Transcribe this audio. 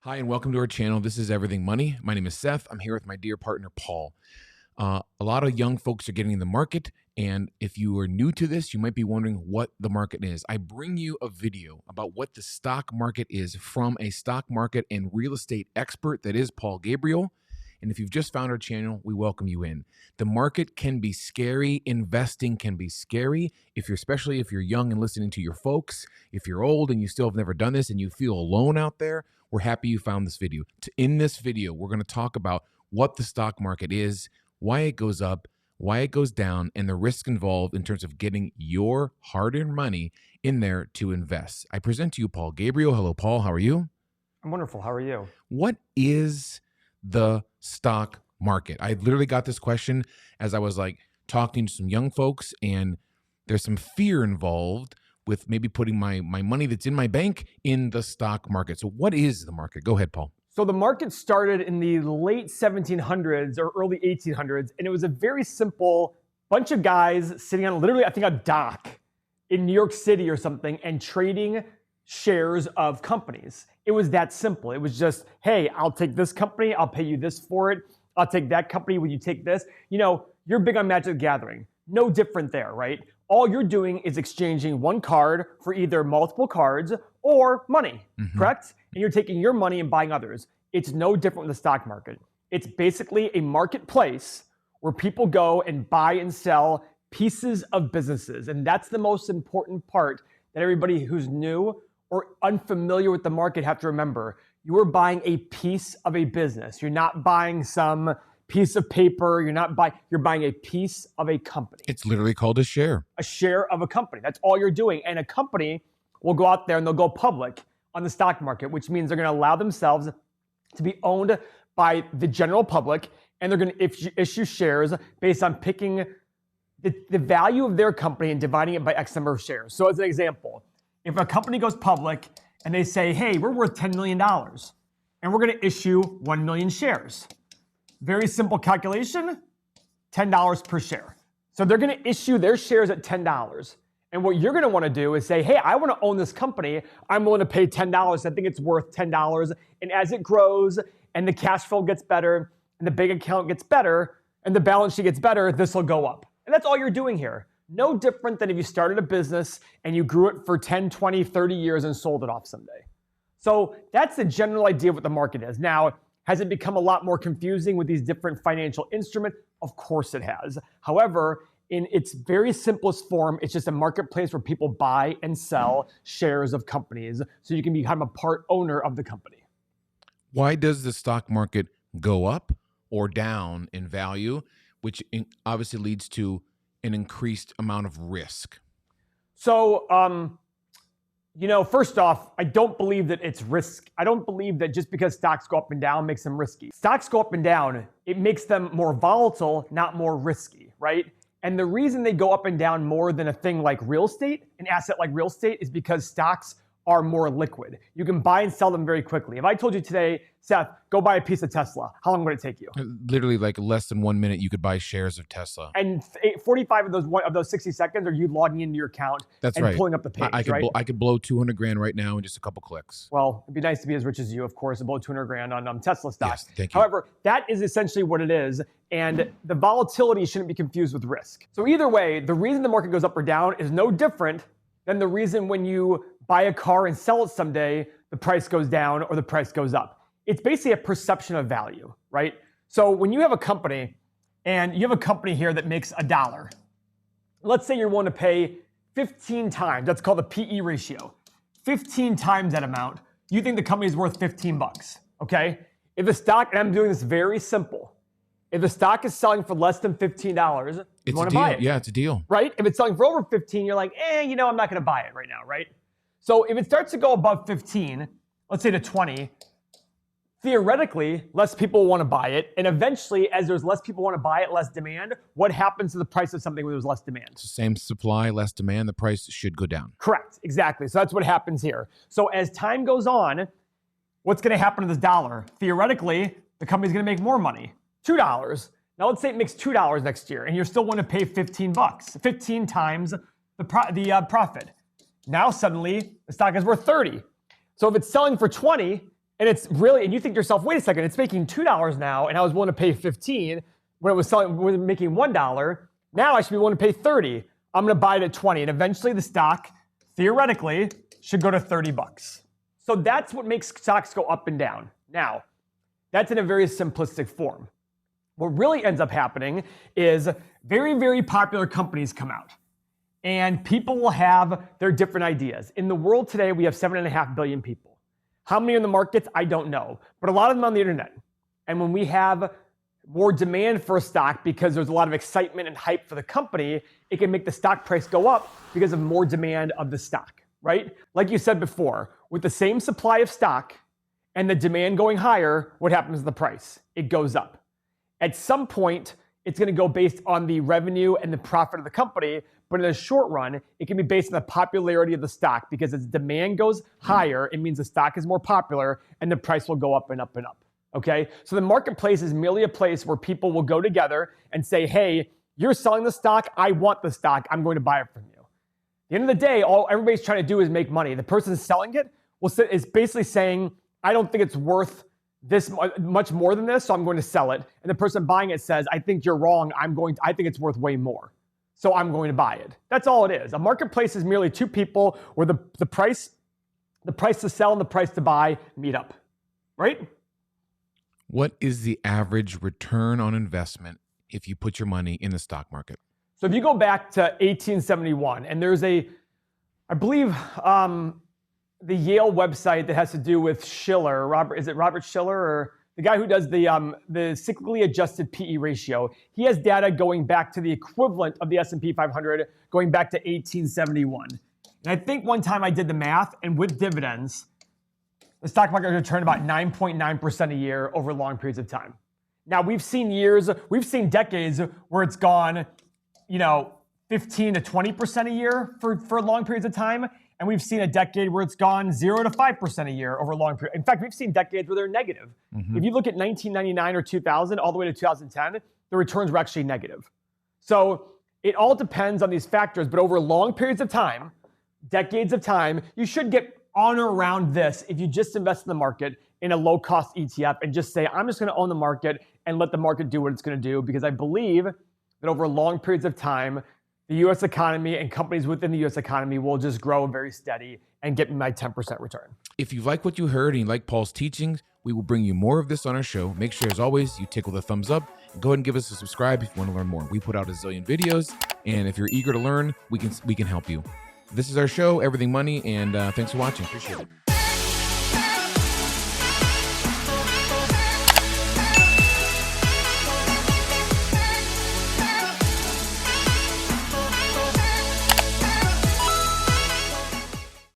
Hi, and welcome to our channel. This is Everything Money. My name is Seth. I'm here with my dear partner, Paul. A lot of young folks are getting in the market, and if you are new to this, you might be wondering what the market is. I bring you a video about what the stock market is from a stock market and real estate expert that is Paul Gabriel. And if you've just found our channel, we welcome you in. The market can be scary. Investing can be scary, especially if you're young and listening to your folks. If you're old and you still have never done this and you feel alone out there, we're happy you found this video. In this video, we're going to talk about what the stock market is, why it goes up, why it goes down, and the risk involved in terms of getting your hard-earned money in there to invest. I present to you Paul Gabriel. Hello, Paul. How are you? I'm wonderful. How are you? What is the stock market? I literally got this question as I was talking to some young folks, and there's some fear involved with maybe putting my money that's in my bank in the stock market. So what is the market? Go ahead, Paul. So the market started in the late 1700s or early 1800s, and it was a very simple bunch of guys sitting on literally, I think, a dock in New York City or something and trading shares of companies. It was that simple. It was just, hey, I'll take this company, I'll pay you this for it. I'll take that company, will you take this? You know, you're big on Magic the Gathering. No different there, right? All you're doing is exchanging one card for either multiple cards or money, correct? And you're taking your money and buying others. It's no different with the stock market. It's basically a marketplace where people go and buy and sell pieces of businesses. And that's the most important part that everybody who's new or unfamiliar with the market have to remember. You are buying a piece of a business. You're not buying some piece of paper. You're buying a piece of a company. It's literally called a share. A share of a company. That's all you're doing. And a company will go out there and they'll go public on the stock market, which means they're going to allow themselves to be owned by the general public, and they're going to issue shares based on picking the value of their company and dividing it by X number of shares. So as an example, if a company goes public and they say, hey, we're worth $10 million and we're going to issue 1 million shares. Very simple calculation, $10 per share. So they're going to issue their shares at $10. And what you're going to want to do is say, hey, I want to own this company. I'm willing to pay $10. I think it's worth $10. And as it grows and the cash flow gets better and the bank account gets better and the balance sheet gets better, this will go up. And that's all you're doing here. No different than if you started a business and you grew it for 10, 20, 30 years and sold it off someday. So that's the general idea of what the market is. Now, has it become a lot more confusing with these different financial instruments? Of course it has. However, in its very simplest form, it's just a marketplace where people buy and sell shares of companies so you can become a part owner of the company. Why does the stock market go up or down in value, which obviously leads to an increased amount of risk? So, first off, I don't believe that it's risk. I don't believe that just because stocks go up and down makes them risky. Stocks go up and down, it makes them more volatile, not more risky, right? And the reason they go up and down more than a thing like real estate, an asset like real estate, is because stocks are more liquid. You can buy and sell them very quickly. If I told you today, Seth, go buy a piece of Tesla, how long would it take you? Literally less than 1 minute, you could buy shares of Tesla. And 45 of those 60 seconds are you logging into your account pulling up the page, I could blow 200 grand right now in just a couple clicks. Well, it'd be nice to be as rich as you, of course, and blow 200 grand on Tesla stock. Yes, thank you. However, that is essentially what it is. And the volatility shouldn't be confused with risk. So either way, the reason the market goes up or down is no different than the reason when you buy a car and sell it someday, the price goes down or the price goes up. It's basically a perception of value, right? So when you have a company and you have a company here that makes $1, let's say you're willing to pay 15 times, that's called the PE ratio, 15 times that amount, you think the company is worth 15 bucks, okay? If the stock, and I'm doing this very simple, if the stock is selling for less than $15, you want to buy it. Yeah, it's a deal. Right? If it's selling for over 15, you're like, I'm not going to buy it right now, right? So if it starts to go above 15, let's say to 20, theoretically, less people want to buy it. And eventually, as there's less people want to buy it, less demand, what happens to the price of something when there's less demand? It's the same supply, less demand, the price should go down. Correct, exactly. So that's what happens here. So as time goes on, what's going to happen to this dollar? Theoretically, the company's going to make more money, $2. Now let's say it makes $2 next year, and you're still want to pay 15 bucks, 15 times the profit. Now suddenly the stock is worth 30. So if it's selling for 20 And it's really, and you think to yourself, wait a second, it's making $2 now, and I was willing to pay 15 when it was selling, when it was making $1. Now I should be willing to pay 30. I'm going to buy it at 20, and eventually the stock, theoretically, should go to 30 bucks. So that's what makes stocks go up and down. Now, that's in a very simplistic form. What really ends up happening is very, very popular companies come out, and people will have their different ideas. In the world today, we have 7.5 billion people. How many are in the markets? I don't know, but a lot of them on the internet. And when we have more demand for a stock because there's a lot of excitement and hype for the company, it can make the stock price go up because of more demand of the stock, right? Like you said before, with the same supply of stock and the demand going higher, what happens to the price? It goes up. At some point, it's going to go based on the revenue and the profit of the company, but in the short run, it can be based on the popularity of the stock, because as demand goes higher, it means the stock is more popular and the price will go up and up and up. Okay? So the marketplace is merely a place where people will go together and say, hey, you're selling the stock, I want the stock, I'm going to buy it from you. At the end of the day, all everybody's trying to do is make money. The person selling it is basically saying, I don't think it's worth this much more than this, so I'm going to sell it. And the person buying it says, I think you're wrong, I think it's worth way more, so I'm going to buy it. That's all it is. A marketplace is merely two people where the price to sell and the price to buy meet up, right? What is the average return on investment if you put your money in the stock market? So if you go back to 1871, and there's I believe, the Yale website that has to do with Shiller, Robert Shiller, or the guy who does the cyclically adjusted PE ratio? He has data going back to the equivalent of the S&P 500, going back to 1871. And I think one time I did the math, and with dividends, the stock market returned about 9.9% a year over long periods of time. Now, we've seen decades where it's gone, 15 to 20% a year for long periods of time. And we've seen a decade where it's gone 0 to 5% a year over a long period. In fact, we've seen decades where they're negative. If you look at 1999 or 2000 all the way to 2010, the returns were actually negative. So it all depends on these factors, but over long periods of time, decades of time, you should get on or around this if you just invest in the market in a low-cost ETF and just say, I'm just going to own the market and let the market do what it's going to do, because I believe that over long periods of time, the U.S. economy and companies within the U.S. economy will just grow very steady and get me my 10% return. If you like what you heard and you like Paul's teachings, we will bring you more of this on our show. Make sure, as always, you tickle the thumbs up and go ahead and give us a subscribe if you want to learn more. We put out a zillion videos, and if you're eager to learn, we can help you. This is our show, Everything Money, and thanks for watching. Appreciate it.